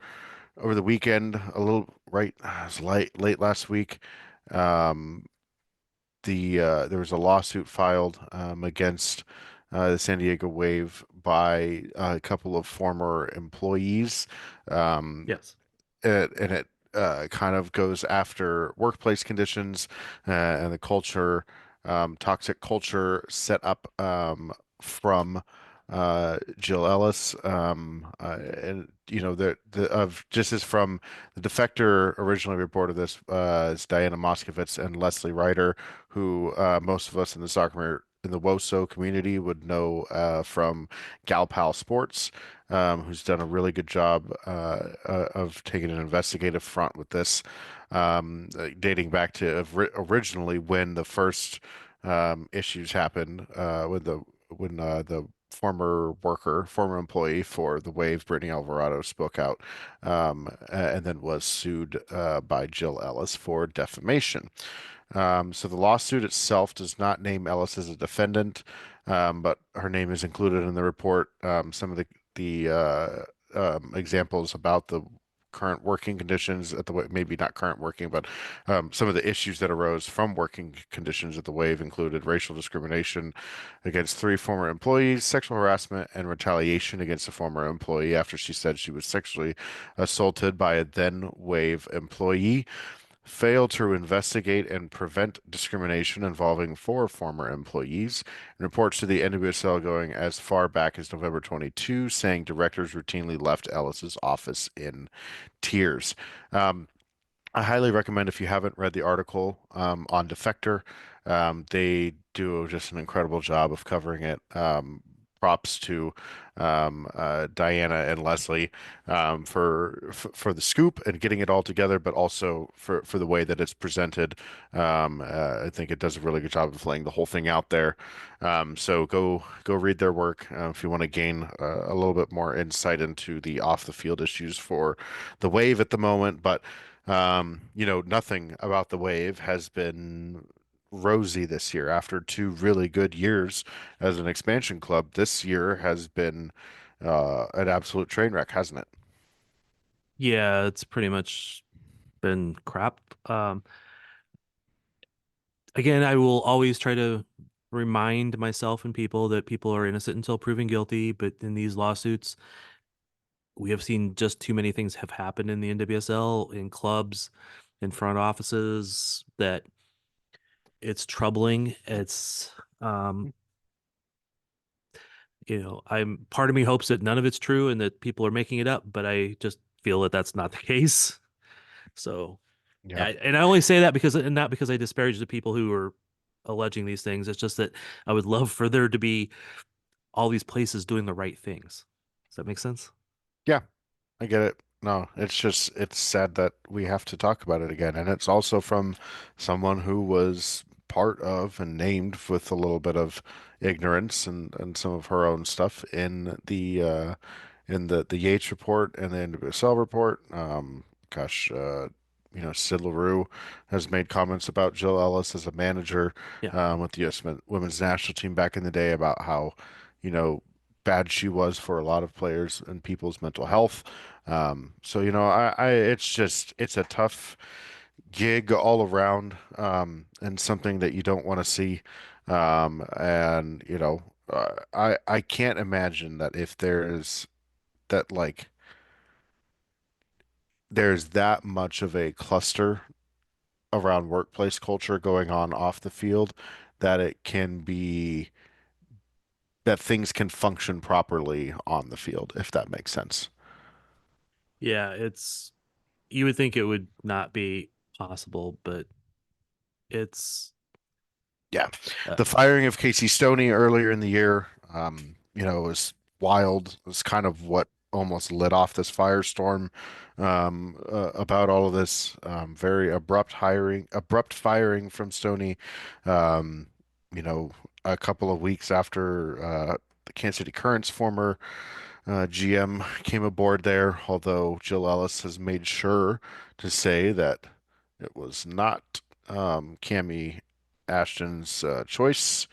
Speaker 4: the weekend, a little right, it was late last week. Um, there was a lawsuit filed against the San Diego Wave by a couple of former employees. Um,
Speaker 3: Yes.
Speaker 4: and it kind of goes after workplace conditions and the culture, toxic culture set up from Jill Ellis, and the of just as from the defector originally reported this is Diana Moskovitz and Leslie Ryder, who most of us in the in the WOSO community would know from Gal Pal Sports, who's done a really good job of taking an investigative front with this, dating back to originally when the first issues happened, when the former employee for the Wave, Brittany Alvarado, spoke out, and then was sued by Jill Ellis for defamation. So the lawsuit itself does not name Ellis as a defendant, but her name is included in the report. Some of the examples about the current working conditions at the maybe not current working, but some of the issues that arose from working conditions at the Wave included racial discrimination against three former employees, sexual harassment, and retaliation against a former employee after she said she was sexually assaulted by a then Wave employee, failed to investigate and prevent discrimination involving four former employees, and reports to the NWSL going as far back as November 22, saying directors routinely left Ellis's office in tears. Um, I highly recommend if you haven't read the article on Defector. They do just an incredible job of covering it. Props to Diana and Leslie for the scoop and getting it all together, but also for the way that it's presented. I think it does a really good job of laying the whole thing out there. So go read their work if you want to gain a little bit more insight into the off the field issues for the Wave at the moment, but nothing about the Wave has been rosy this year after two really good years as an expansion club. This year has been an absolute train wreck, hasn't it?
Speaker 3: Yeah, it's pretty much been crap. Again, I will always try to remind myself and people that people are innocent until proven guilty, but in these lawsuits, we have seen just too many things have happened in the NWSL, in clubs, in front offices that it's troubling. It's um, I'm part of me hopes that none of it's true and that people are making it up, but I just feel that that's not the case. So,
Speaker 4: Yeah.
Speaker 3: and I only say that because, and not because I disparage the people who are alleging these things. It's just that I would love for there to be all these places doing the right things. Does that make sense?
Speaker 4: Yeah, I get it. No, it's just it's sad that we have to talk about it again. And it's also from someone who was part of and named with a little bit of ignorance and some of her own stuff in the Yates report and the NWSL report. Sid LaRue has made comments about Jill Ellis as a manager
Speaker 3: Yeah.
Speaker 4: with the U.S. Women's National Team back in the day about how, you know, bad she was for a lot of players and people's mental health. It's just it's a tough gig all around, and something that you don't want to see. I can't imagine that if that like there's that much of a cluster around workplace culture going on off the field that it can be that things can function properly on the field, if that makes sense.
Speaker 3: Yeah. You would think it would not be possible, but it's,
Speaker 4: Yeah.
Speaker 3: uh,
Speaker 4: The firing of Casey Stoney earlier in the year, was wild. It was kind of what almost lit off this firestorm about all of this. Very abrupt firing from Stoney. Um, you know, a couple of weeks after the Kansas City Current's former GM came aboard there, although Jill Ellis has made sure to say that it was not Cammie Ashton's choice.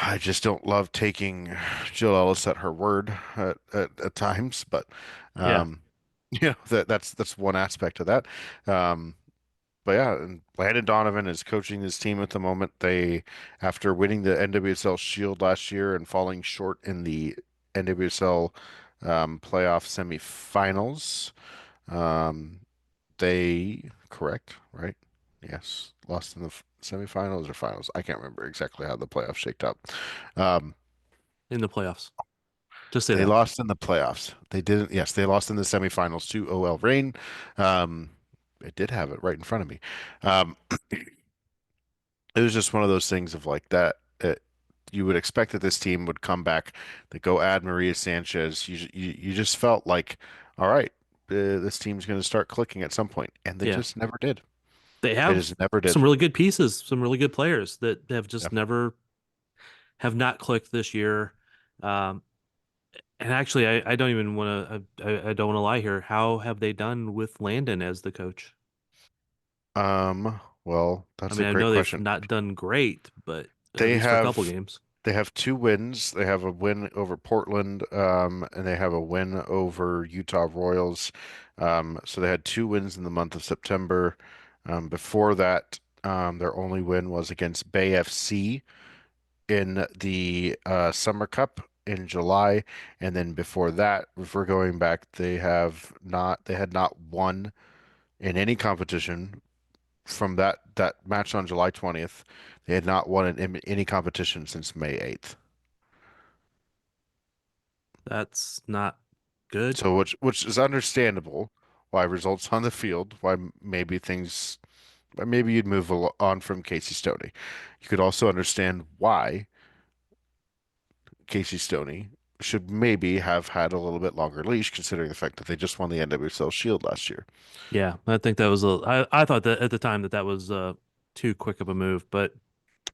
Speaker 4: I just don't love taking Jill Ellis at her word at times, but
Speaker 3: yeah,
Speaker 4: um, that's one aspect of that. Um, but yeah, and Landon Donovan is coaching this team at the moment. After winning the NWSL Shield last year and falling short in the NWSL playoff semifinals, um, correct, right? Yes, lost in the semifinals or finals. I can't remember exactly how the playoffs shaked out. Um,
Speaker 3: in the playoffs. Just say
Speaker 4: they
Speaker 3: that.
Speaker 4: lost in the playoffs. They didn't. Yes, they lost in the semifinals to OL Reign. Um, I did have it right in front of me. Um, it was just one of those things of like that. You would expect that this team would come back. They go add Maria Sanchez. You just felt like, all right, this team's going to start clicking at some point, and they
Speaker 3: Yeah.
Speaker 4: just never did.
Speaker 3: They
Speaker 4: They
Speaker 3: have
Speaker 4: just never did.
Speaker 3: some really good pieces, some really good players that have
Speaker 4: Yeah.
Speaker 3: just never have not clicked this year. Um, and actually, I don't even want to, I don't want to lie here. How have they done with Landon as the coach?
Speaker 4: Well,
Speaker 3: I
Speaker 4: that's a
Speaker 3: mean, I
Speaker 4: great
Speaker 3: know they've
Speaker 4: question.
Speaker 3: not done great, but at
Speaker 4: They
Speaker 3: least for a couple
Speaker 4: have
Speaker 3: games.
Speaker 4: they have two wins. They have a win over Portland, and they have a win over Utah Royals. So they had two wins in the month of September. Before that, their only win was against Bay FC in the Summer Cup in July, and then before that, if we're going back, they had not won in any competition from that match on July 20th. They had not won in any competition since May 8th.
Speaker 3: That's not good.
Speaker 4: So which is understandable why results on the field, why maybe you'd move on from Casey Stoney. You could also understand why Casey Stoney should maybe have had a little bit longer leash, considering the fact that they just won the NWSL Shield last year.
Speaker 3: Yeah, I think that was I thought that at the time that that was too quick of a move, but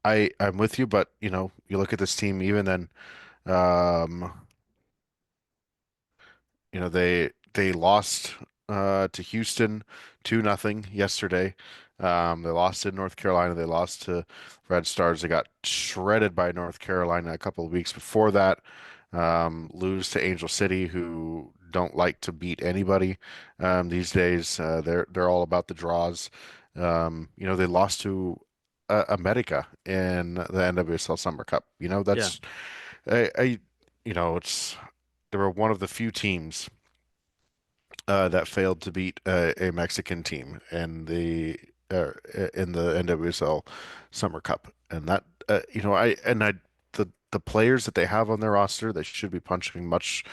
Speaker 4: I'm with you, but you look at this team even then. Um, they lost to Houston 2-0 yesterday. They lost in North Carolina. They lost to Red Stars. They got shredded by North Carolina a couple of weeks before that. Lose to Angel City, who don't like to beat anybody these days. They're all about the draws. They lost to America in the NWSL Summer Cup.
Speaker 3: Yeah.
Speaker 4: That's I it's they were one of the few teams that failed to beat a Mexican team uh, in the NWSL Summer Cup, and that I the players that they have on their roster, they should be punching much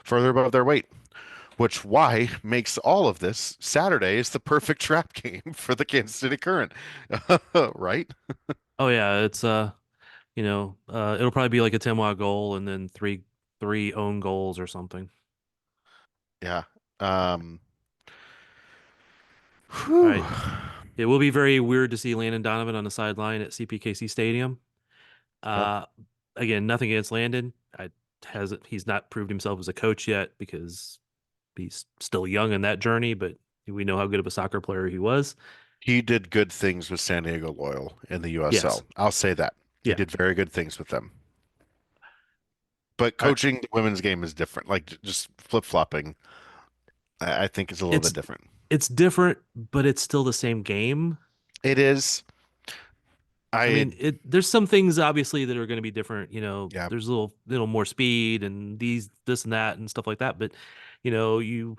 Speaker 4: further above their weight. Which why makes all of this Saturday is the perfect trap game for the Kansas City Current, right?
Speaker 3: Oh yeah, it's it'll probably be like a Temwa goal and then three own goals or something.
Speaker 4: Yeah. Um,
Speaker 3: All
Speaker 4: whew.
Speaker 3: right. It will be very weird to see Landon Donovan on the sideline at CPKC Stadium.
Speaker 4: Yep.
Speaker 3: Uh, Again, nothing against Landon. He's not proved himself as a coach yet because he's still young in that journey, but we know how good of a soccer player he was.
Speaker 4: He did good things with San Diego Loyal in the
Speaker 3: Yes.
Speaker 4: USL. I'll say that. He
Speaker 3: Yeah.
Speaker 4: did very good things with them. But
Speaker 3: All right.
Speaker 4: coaching the women's game is different. Like just flip-flopping, I think is a little bit
Speaker 3: It's
Speaker 4: different.
Speaker 3: it's different, but it's still the same game.
Speaker 4: It is.
Speaker 3: I
Speaker 4: I
Speaker 3: mean, there's some things obviously that are going to be different.
Speaker 4: yeah,
Speaker 3: There's a little more speed and this and that and stuff like that. But you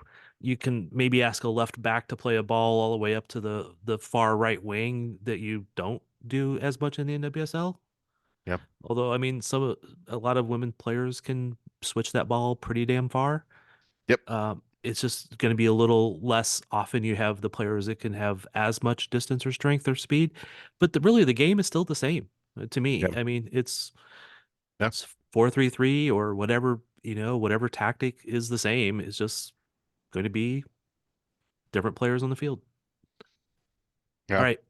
Speaker 3: can maybe ask a left back to play a ball all the way up to the far right wing that you don't do as much in the NWSL.
Speaker 4: yeah,
Speaker 3: Although, I mean, a lot of women players can switch that ball pretty damn far.
Speaker 4: yep,
Speaker 3: It's just going to be a little less often you have the players that can have as much distance or strength or speed, but really the game is still the same to me.
Speaker 4: yep,
Speaker 3: I mean,
Speaker 4: yeah,
Speaker 3: it's 4-3-3 or whatever, whatever tactic is the same. It's just going to be different players on the field. All
Speaker 4: yeah.
Speaker 3: right.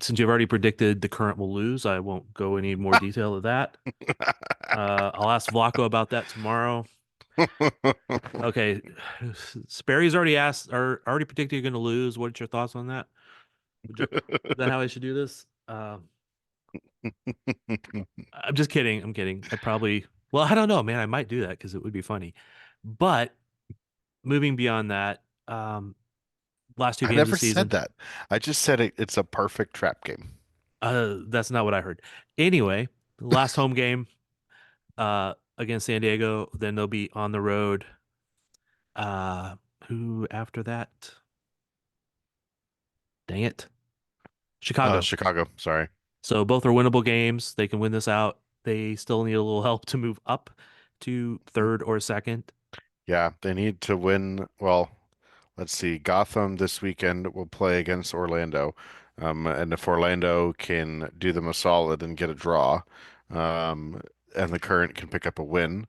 Speaker 3: Since you've already predicted the current will lose, I won't go any more detail of that. I'll ask Vlaco about that tomorrow. Okay, Sperry's already asked or already predicted you're going to lose. What's your thoughts on that? Is that how I should do this? I'm just kidding. I'm kidding. Well, I don't know, man. I might do that because it would be funny. But moving beyond that, last two
Speaker 4: I
Speaker 3: games of
Speaker 4: never
Speaker 3: the
Speaker 4: said
Speaker 3: season,
Speaker 4: that. I just said it's a perfect trap game.
Speaker 3: that's not what I heard. Anyway, last home game, against San Diego, then they'll be on the road. Uh, who after that? Dang it. Chicago.
Speaker 4: Chicago, sorry.
Speaker 3: So both are winnable games. They can win this out. They still need a little help to move up to third or second.
Speaker 4: Yeah, they need to win. Well, let's see. Gotham this weekend will play against Orlando. And if Orlando can do them a solid and get a draw, um, and the Current can pick up a win,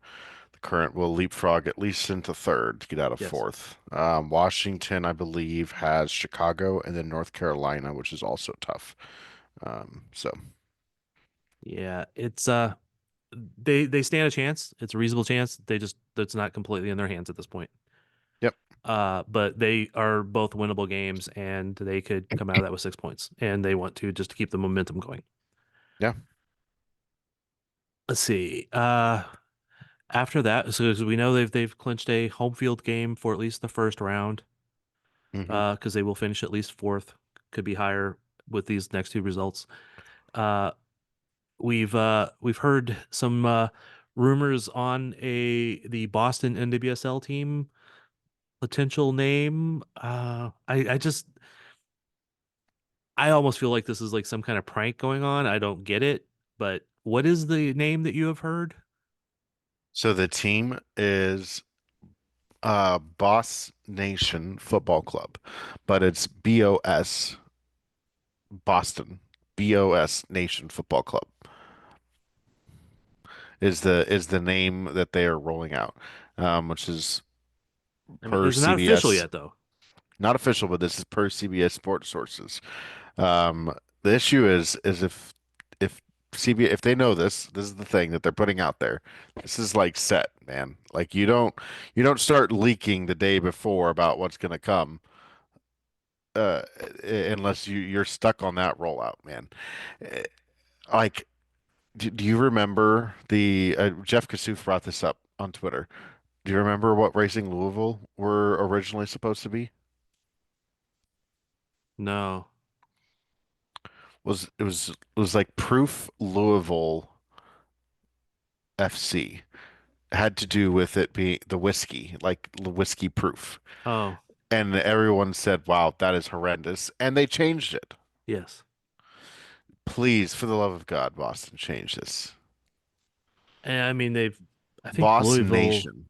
Speaker 4: the Current will leapfrog at least into third to get out of
Speaker 3: Yes.
Speaker 4: fourth. Washington, I believe, has Chicago and then North Carolina, which is also tough. So
Speaker 3: Yeah, it's they stand a chance. It's a reasonable chance. It's not completely in their hands at this point.
Speaker 4: yep,
Speaker 3: But they are both winnable games and they could come out of that with 6 points and they want to just to keep the momentum going.
Speaker 4: yeah.
Speaker 3: Let's see. After that, so as we know they've clinched a home field game for at least the first round.
Speaker 4: Hmm.
Speaker 3: Because they will finish at least fourth, could be higher with these next two results. Uh, we've heard some rumors on the Boston NWSL team potential name. I almost feel like this is like some kind of prank going on. I don't get it, but what is the name that you have heard?
Speaker 4: So the team is Boss Nation Football Club, but it's BOS Boston. BOS Nation Football Club is the name that they are rolling out, which is
Speaker 3: I mean,
Speaker 4: per
Speaker 3: it's not official
Speaker 4: CBS.
Speaker 3: yet though.
Speaker 4: Not official, but this is per CBS Sports sources. Um, the issue is if CBS if they know this is the thing that they're putting out there. This is like set, man. Like you don't start leaking the day before about what's going to come. uh, unless you're stuck on that rollout, man. Uh, Like, do you remember the Jeff Kassouf brought this up on Twitter? Do you remember what Racing Louisville were originally supposed to be?
Speaker 3: No.
Speaker 4: It was like Proof Louisville FC. Had to do with it being the whiskey, like whiskey proof.
Speaker 3: Oh,
Speaker 4: And everyone said, "Wow, that is horrendous," and they changed it.
Speaker 3: yes.
Speaker 4: Please, for the love of God, Boston, change this.
Speaker 3: And I mean, I think
Speaker 4: Boss Nation.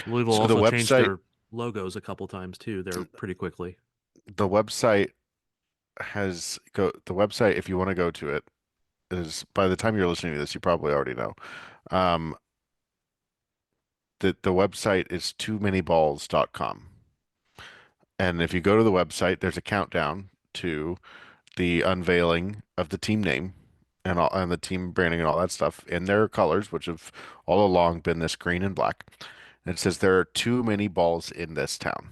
Speaker 3: Louisville
Speaker 4: So the
Speaker 3: also changed
Speaker 4: website,
Speaker 3: their logos a couple times too. They're pretty quickly.
Speaker 4: the website the website, if you want to go to it, is by the time you're listening to this, you probably already know. Um, the website is toomanyballs.com. And if you go to the website, there's a countdown to the unveiling of the team name and the team branding and all that stuff in their colors, which have all along been this green and black. And it says there are too many balls in this town.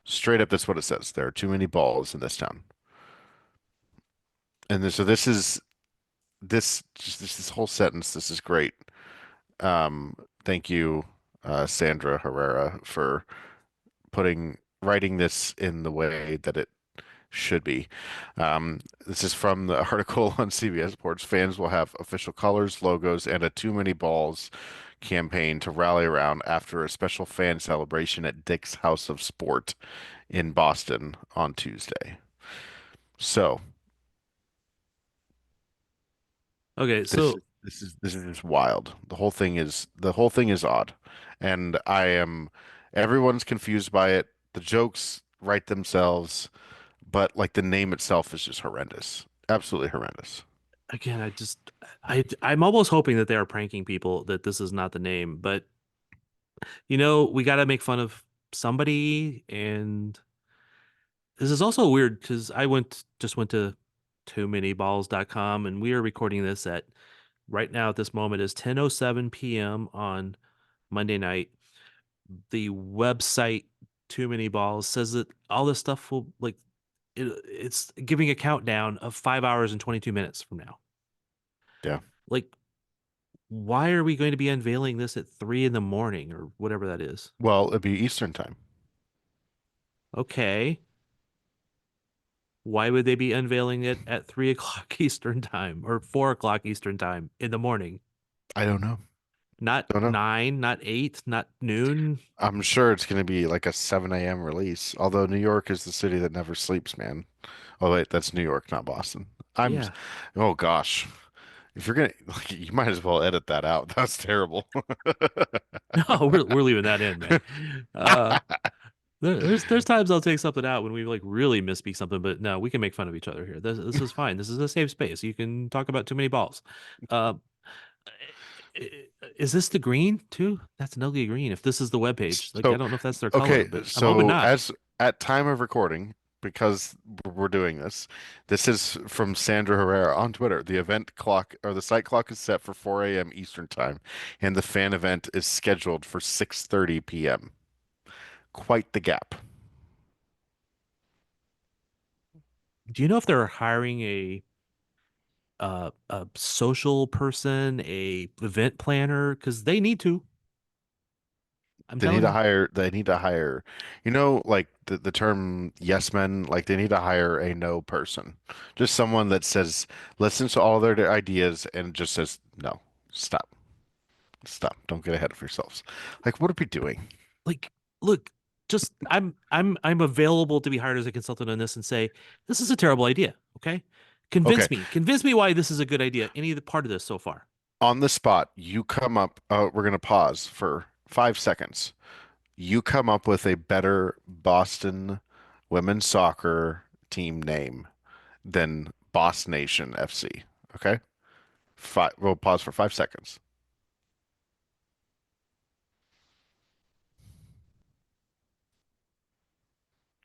Speaker 4: Straight up, that's what it says. There are too many balls in this town. And so this whole sentence. This is great. Thank you, Sandra Herrera, for writing this in the way that it should be. This is from the article on CBS Sports. Fans will have official colors, logos, and a Too Many Balls campaign to rally around after a special fan celebration at Dick's House of Sport in Boston on Tuesday. So
Speaker 3: Okay,
Speaker 4: this
Speaker 3: so
Speaker 4: this is just wild. The whole thing is odd, and everyone's confused by it. The jokes write themselves, but like the name itself is just horrendous. Absolutely horrendous.
Speaker 3: again, I'm almost hoping that they are pranking people that this is not the name, but we got to make fun of somebody, and this is also weird because I just went to toomanyballs.com, and we are recording this at right now at this moment is 10:07 p.m. on Monday night. The website Too Many Balls says that all this stuff will it's giving a countdown of 5 hours and 22 minutes from now.
Speaker 4: Yeah.
Speaker 3: Like, why are we going to be unveiling this at 3 in the morning or whatever that is?
Speaker 4: Well, it'd be Eastern time.
Speaker 3: Okay. Why would they be unveiling it at 3 o'clock Eastern time or 4 o'clock Eastern time in the morning?
Speaker 4: I don't know.
Speaker 3: Not
Speaker 4: Don't know.
Speaker 3: 9, not 8, not noon.
Speaker 4: I'm sure it's going to be like a 7 a.m. release. Although New York is the city that never sleeps, man. Oh wait, that's New York, not Boston. I'm.
Speaker 3: Yeah.
Speaker 4: Oh gosh. If you're gonna, like, you might as well edit that out. That's terrible.
Speaker 3: No, we're leaving that in, man. Uh, there's times I'll take something out when we like really misspeak something, but no, we can make fun of each other here. This is fine. This is a safe space. You can talk about too many balls. Uh, is this the green too? That's an ugly green. If this is the web page, like I
Speaker 4: So,
Speaker 3: don't know if that's their color,
Speaker 4: okay,
Speaker 3: but I'm hoping
Speaker 4: so
Speaker 3: not.
Speaker 4: as at time of recording, because we're doing this, this is from Sandra Herrera on Twitter. The event clock or the site clock is set for 4 a.m. Eastern time, and the fan event is scheduled for 6:30 p.m. Quite the gap.
Speaker 3: Do you know if they're hiring a social person, a event planner? Because they need to. I'm
Speaker 4: They need
Speaker 3: telling
Speaker 4: to
Speaker 3: you.
Speaker 4: hire, like the term yes men, like they need to hire a no person. Just someone that listens to all their ideas and just says, no, stop, stop, don't get ahead of yourselves. Like, what are we doing?
Speaker 3: Like, look, just I'm available to be hired as a consultant on this and say, this is a terrible idea. Okay.
Speaker 4: Okay,
Speaker 3: Convince me why this is a good idea. Any of the part of this so far.
Speaker 4: on the spot, you come up, we're gonna pause for 5 seconds. You come up with a better Boston women's soccer team name than Boss Nation FC. Okay? We'll pause for 5 seconds.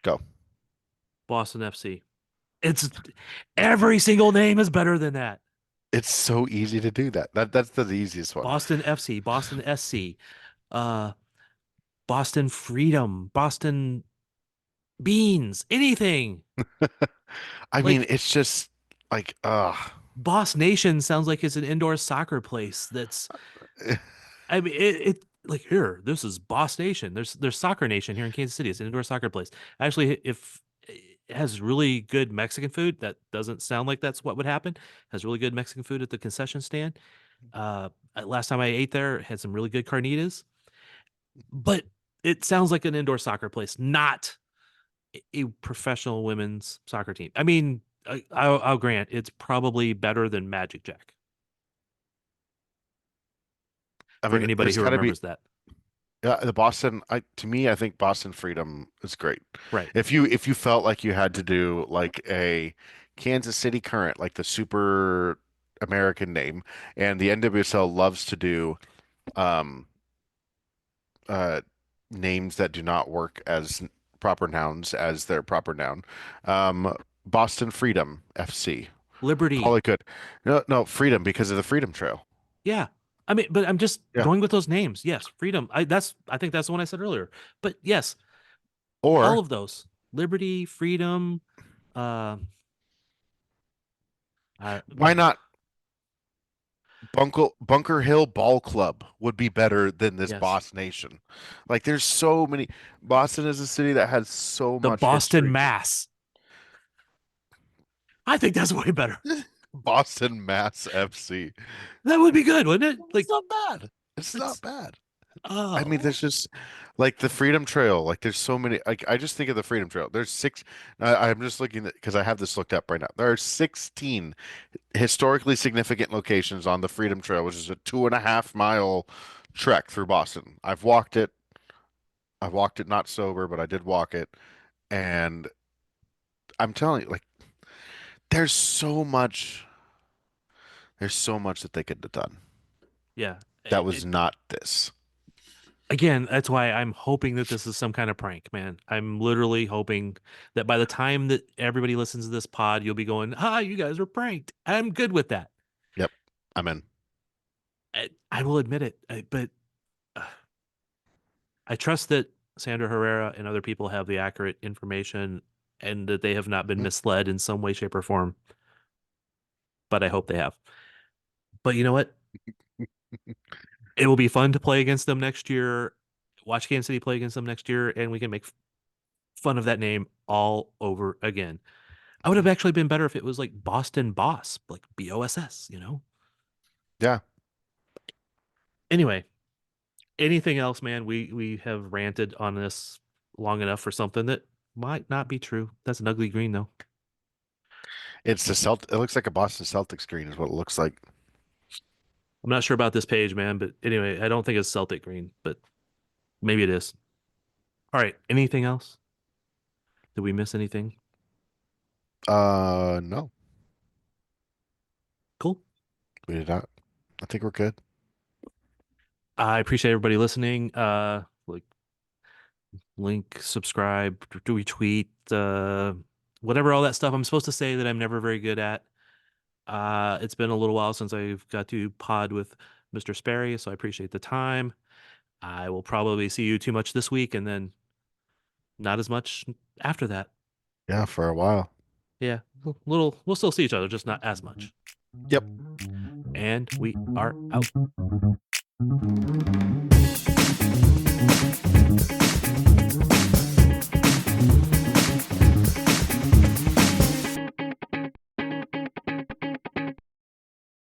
Speaker 4: Go.
Speaker 3: Boston FC. It's every single name is better than that.
Speaker 4: It's so easy to do that. That's the easiest one.
Speaker 3: Boston FC, Boston SC, uh, Boston Freedom, Boston. beans, anything.
Speaker 4: I mean,
Speaker 3: Like
Speaker 4: it's just like,
Speaker 3: Boss Nation sounds like it's an indoor soccer place. I mean, it like here, this is Boss Nation. There's Soccer Nation here in Kansas City. It's an indoor soccer place. Actually, if it has really good Mexican food, that doesn't sound like that's what would happen. It has really good Mexican food at the concession stand. Last time I ate there, it had some really good carnitas. But it sounds like an indoor soccer place, not a professional women's soccer team. I mean, I'll grant it's probably better than Magic Jack
Speaker 4: I
Speaker 3: for
Speaker 4: mean,
Speaker 3: anybody
Speaker 4: there's
Speaker 3: who
Speaker 4: got to be.
Speaker 3: remembers that.
Speaker 4: Yeah, the Boston, to me, I think Boston Freedom is great.
Speaker 3: Right.
Speaker 4: If you felt like you had to do like a Kansas City Current, like the super American name, and the NWSL loves to do um uh names that do not work as proper nouns as their proper noun. Boston Freedom FC. Call
Speaker 3: Liberty.
Speaker 4: it good. No, no, Freedom because of the Freedom Trail.
Speaker 3: Yeah. I mean, but I'm just
Speaker 4: Yeah.
Speaker 3: going with those names. Yes, freedom. I think that's the one I said earlier. But yes, all
Speaker 4: Or
Speaker 3: of those. Liberty, freedom, uh, I
Speaker 4: why not Bunker Hill Ball Club would be better than this
Speaker 3: yes.
Speaker 4: Boss Nation. Like there's so many. Boston is a city that has so
Speaker 3: The
Speaker 4: much
Speaker 3: Boston
Speaker 4: history.
Speaker 3: Mass. I think that's way better.
Speaker 4: Boston Mass FC.
Speaker 3: That would be good, wouldn't it?
Speaker 4: It's
Speaker 3: Like
Speaker 4: not bad. It's not
Speaker 3: it's
Speaker 4: bad. I
Speaker 3: oh
Speaker 4: mean, there's just like the Freedom Trail. Like there's so many. Like I just think of the Freedom Trail. There's six. I'm just looking at because I have this looked up right now. There are 16 historically significant locations on the Freedom Trail, which is a 2.5 mile trek through Boston. I've walked it. I walked it not sober, but I did walk it. And I'm telling you, like, there's so much, there's so much that they could have done.
Speaker 3: yeah.
Speaker 4: That was not this.
Speaker 3: Again, that's why I'm hoping that this is some kind of prank, man. I'm literally hoping that by the time that everybody listens to this pod, you'll be going, "Ah, you guys were pranked." I'm good with that.
Speaker 4: Yep, I'm in.
Speaker 3: I will admit it, but uh, I trust that Sandra Herrera and other people have the accurate information and that they have not been
Speaker 4: Mm.
Speaker 3: misled in some way, shape, or form. But I hope they have. But you know what? It will be fun to play against them next year. Watch Kansas City play against them next year, and we can make fun of that name all over again. I would have actually been better if it was like Boston Boss, like BOSS, you know?
Speaker 4: Yeah,
Speaker 3: Anyway, anything else, man? We have ranted on this long enough for something that might not be true. That's an ugly green though.
Speaker 4: it's the Celt. It looks like a Boston Celtics green, is what it looks like.
Speaker 3: I'm not sure about this page, man, but anyway, I don't think it's Celtic green, but maybe it is. All right, anything else? Did we miss anything?
Speaker 4: No,
Speaker 3: Cool.
Speaker 4: we did not. I think we're good.
Speaker 3: I appreciate everybody listening. Like link, subscribe, retweet, whatever all that stuff I'm supposed to say that I'm never very good at. It's been a little while since I've got to pod with Mr. Sperry, so I appreciate the time. I will probably see you too much this week and then not as much after that.
Speaker 4: Yeah, for a while.
Speaker 3: Yeah, we'll still see each other, just not as much.
Speaker 4: Yep.
Speaker 3: And we are out.